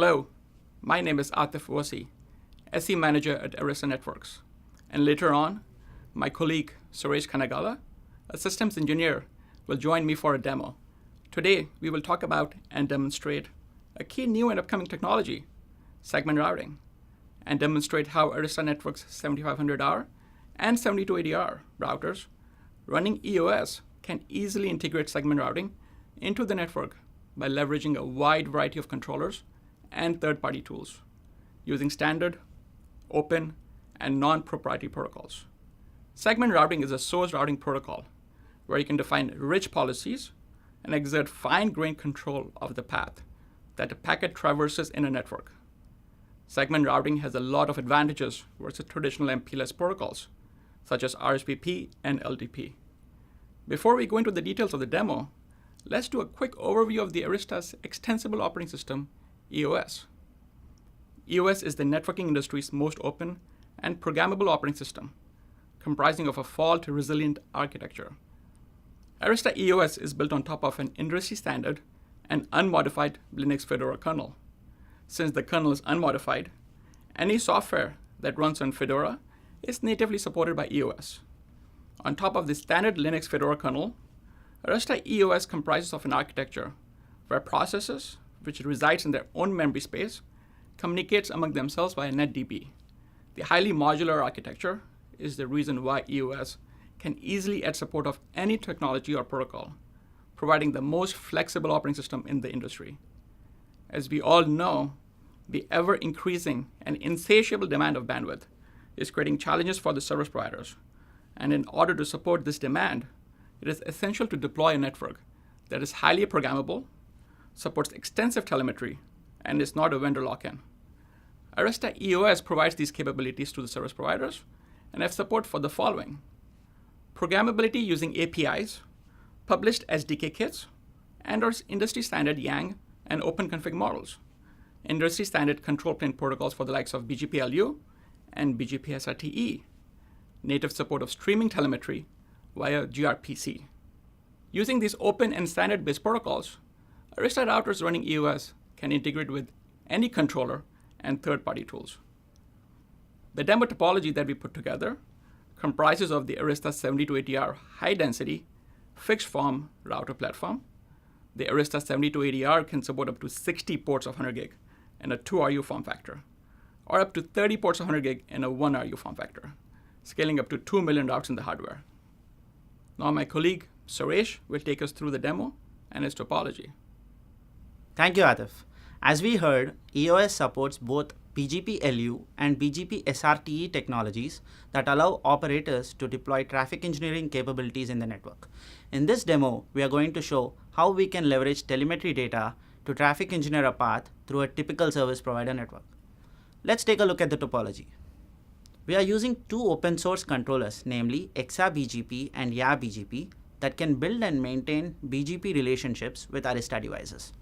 Hello, my name is Atif Wasi, SE Manager at Arista Networks. And later on, my colleague Suresh Kanagala, a systems engineer, will join me for a demo. Today, we will talk about and demonstrate a key new and upcoming technology, segment routing, and demonstrate how Arista Networks 7500R and 7280R routers running EOS can easily integrate segment routing into the network by leveraging a wide variety of controllers and third-party tools using standard, open, and non-proprietary protocols. Segment routing is a source routing protocol where you can define rich policies and exert fine-grained control of the path that a packet traverses in a network. Segment routing has a lot of advantages versus traditional MPLS protocols, such as RSVP and LDP. Before we go into the details of the demo, let's do a quick overview of the Arista's Extensible operating system, EOS. EOS is the networking industry's most open and programmable operating system, comprising of a fault-resilient architecture. Arista EOS is built on top of an industry standard and unmodified Linux Fedora kernel. Since the kernel is unmodified, any software that runs on Fedora is natively supported by EOS. On top of the standard Linux Fedora kernel, Arista EOS comprises of an architecture where processes, which resides in their own memory space, communicates among themselves via NetDB. The highly modular architecture is the reason why EOS can easily add support of any technology or protocol, providing the most flexible operating system in the industry. As we all know, the ever-increasing and insatiable demand of bandwidth is creating challenges for the service providers. And in order to support this demand, it is essential to deploy a network that is highly programmable, supports extensive telemetry, and is not a vendor lock-in. Arista EOS provides these capabilities to the service providers and have support for the following: programmability using APIs, published SDK kits, and our industry standard YANG and open config models, industry standard control plane protocols for the likes of BGP-LU and BGP-SRTE, native support of streaming telemetry via gRPC. Using these open and standard-based protocols, Arista routers running EOS can integrate with any controller and third-party tools. The demo topology that we put together comprises of the Arista 7280R high-density fixed-form router platform. The Arista 7280R can support up to 60 ports of 100 gig in a 2RU form factor, or up to 30 ports of 100 gig in a 1RU form factor, scaling up to 2 million routes in the hardware. Now my colleague, Suresh, will take us through the demo and its topology. Thank you, Atif. As we heard, EOS supports both BGP-LU and BGP-SRTE technologies that allow operators to deploy traffic engineering capabilities in the network. In this demo, we are going to show how we can leverage telemetry data to traffic engineer a path through a typical service provider network. Let's take a look at the topology. We are using two open source controllers, namely ExaBGP and YaBGP, that can build and maintain BGP relationships with Arista devices.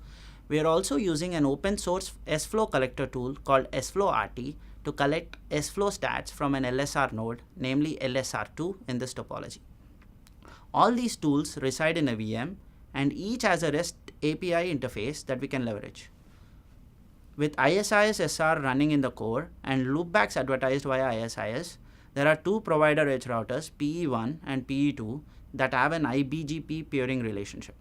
We are also using an open source SFlow collector tool called SFlowRT to collect SFlow stats from an LSR node, namely LSR2 in this topology. All these tools reside in a VM and each has a REST API interface that we can leverage. With ISIS SR running in the core and loopbacks advertised via ISIS, there are two provider edge routers, PE1 and PE2, that have an IBGP peering relationship.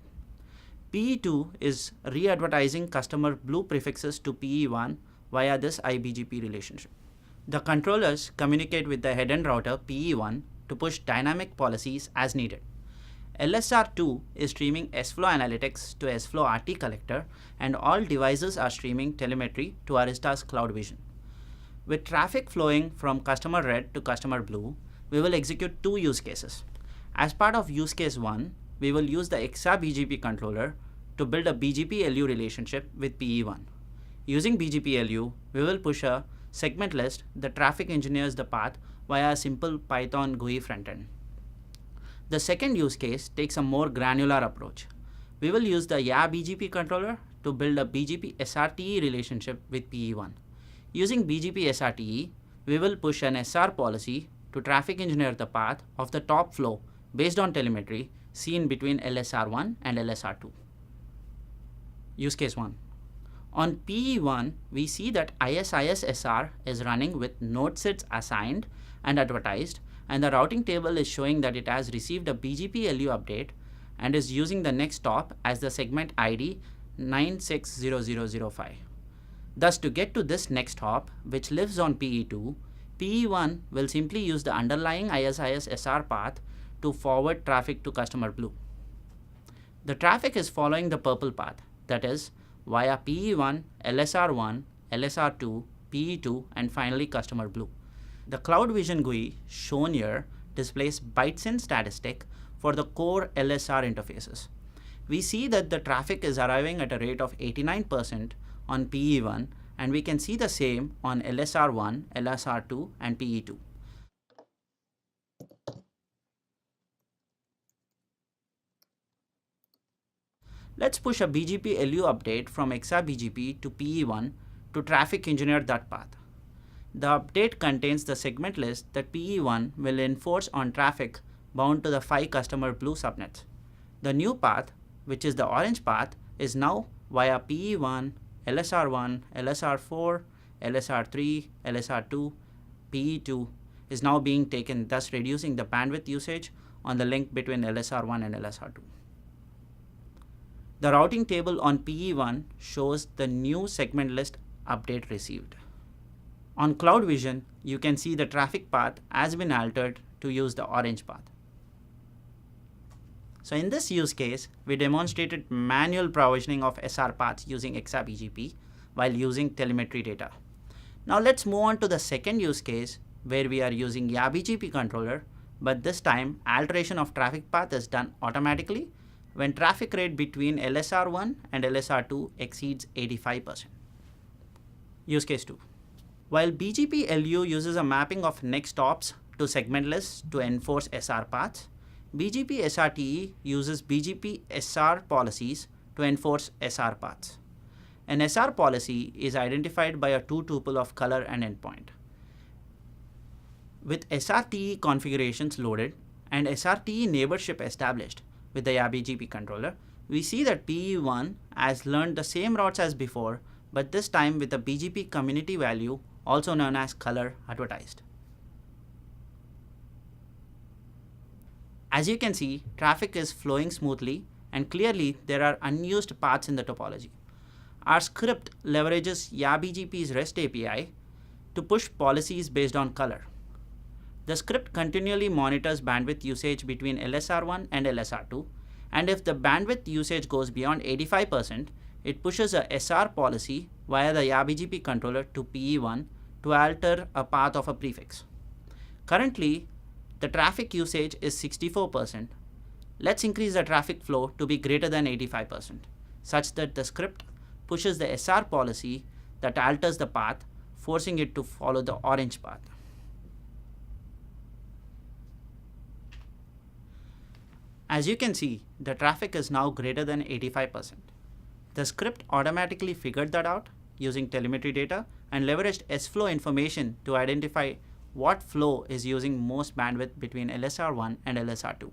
PE2 is re-advertising customer blue prefixes to PE1 via this IBGP relationship. The controllers communicate with the head-end router PE1 to push dynamic policies as needed. LSR2 is streaming SFlow analytics to SFlowRT collector, and all devices are streaming telemetry to Arista's Cloud Vision. With traffic flowing from customer red to customer blue, we will execute two use cases. As part of use case 1, we will use the ExaBGP controller to build a BGP-LU relationship with PE1. Using BGP-LU, we will push a segment list that traffic engineers the path via a simple Python GUI frontend. The second use case takes a more granular approach. We will use the YaBGP controller to build a BGP-SRTE relationship with PE1. Using BGP-SRTE, we will push an SR policy to traffic engineer the path of the top flow based on telemetry seen between LSR1 and LSR2. Use case 1. On PE1, we see that ISIS SR is running with node sets assigned and advertised, and the routing table is showing that it has received a BGP LU update and is using the next hop as the segment ID 960005. Thus, to get to this next hop, which lives on PE2, PE1 will simply use the underlying ISIS SR path to forward traffic to customer blue. The traffic is following the purple path, that is, via PE1, LSR1, LSR2, PE2, and finally customer blue. The Cloud Vision GUI shown here displays bytes in statistic for the core LSR interfaces. We see that the traffic is arriving at a rate of 89% on PE1, and we can see the same on LSR1, LSR2, and PE2. Let's push a BGP LU update from ExaBGP to PE1 to traffic engineer that path. The update contains the segment list that PE1 will enforce on traffic bound to the 5 customer blue subnets. The new path, which is the orange path, is now via PE1, LSR1, LSR4, LSR3, LSR2, PE2 is now being taken, thus reducing the bandwidth usage on the link between LSR1 and LSR2. The routing table on PE1 shows the new segment list update received. On Cloud Vision, you can see the traffic path has been altered to use the orange path. So in this use case, we demonstrated manual provisioning of SR paths using ExaBGP while using telemetry data. Now let's move on to the second use case where we are using YaBGP controller, but this time alteration of traffic path is done automatically when traffic rate between LSR1 and LSR2 exceeds 85%. Use case 2. While BGP LU uses a mapping of next hops to segment lists to enforce SR paths, BGP SRTE uses BGP SR policies to enforce SR paths. An SR policy is identified by a 2-tuple of color and endpoint. With SRTE configurations loaded and SRTE neighborship established with the YaBGP controller, we see that PE1 has learned the same routes as before, but this time with the BGP community value, also known as color, advertised. As you can see, traffic is flowing smoothly, and clearly there are unused paths in the topology. Our script leverages YaBGP's REST API to push policies based on color. The script continually monitors bandwidth usage between LSR1 and LSR2, and if the bandwidth usage goes beyond 85%, it pushes a SR policy via the YaBGP controller to PE1 to alter a path of a prefix. Currently, the traffic usage is 64%. Let's increase the traffic flow to be greater than 85%, such that the script pushes the SR policy that alters the path, forcing it to follow the orange path. As you can see, the traffic is now greater than 85%. The script automatically figured that out using telemetry data and leveraged S-flow information to identify what flow is using most bandwidth between LSR1 and LSR2.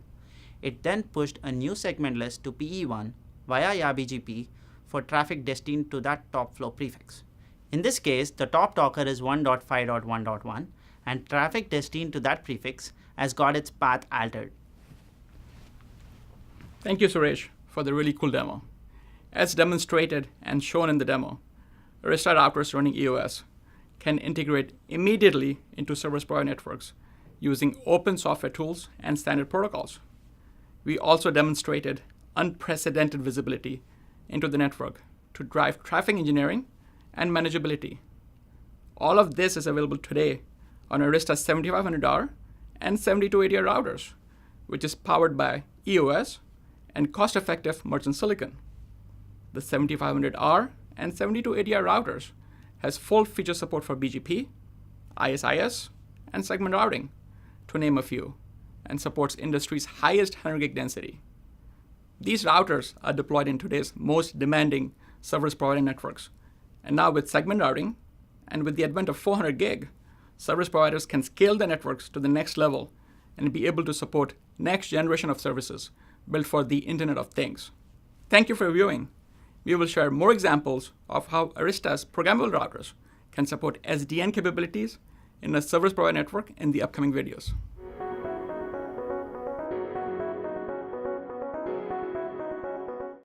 It then pushed a new segment list to PE1 via YaBGP for traffic destined to that top flow prefix. In this case, the top talker is 1.5.1.1 and traffic destined to that prefix has got its path altered. Thank you, Suresh, for the really cool demo. As demonstrated and shown in the demo, Arista routers running EOS can integrate immediately into service provider networks using open software tools and standard protocols. We also demonstrated unprecedented visibility into the network to drive traffic engineering and manageability. All of this is available today on Arista's $7,500 and 7280 routers, which is powered by EOS and cost-effective merchant silicon. The 7500R and 7280R routers has full feature support for BGP, ISIS, and segment routing, to name a few, and supports industry's highest 100 gig density. These routers are deployed in today's most demanding service provider networks. And now with segment routing and with the advent of 400 gig, service providers can scale their networks to the next level and be able to support next generation of services built for the Internet of Things. Thank you for viewing. We will share more examples of how Arista's programmable routers can support SDN capabilities in a service provider network in the upcoming videos.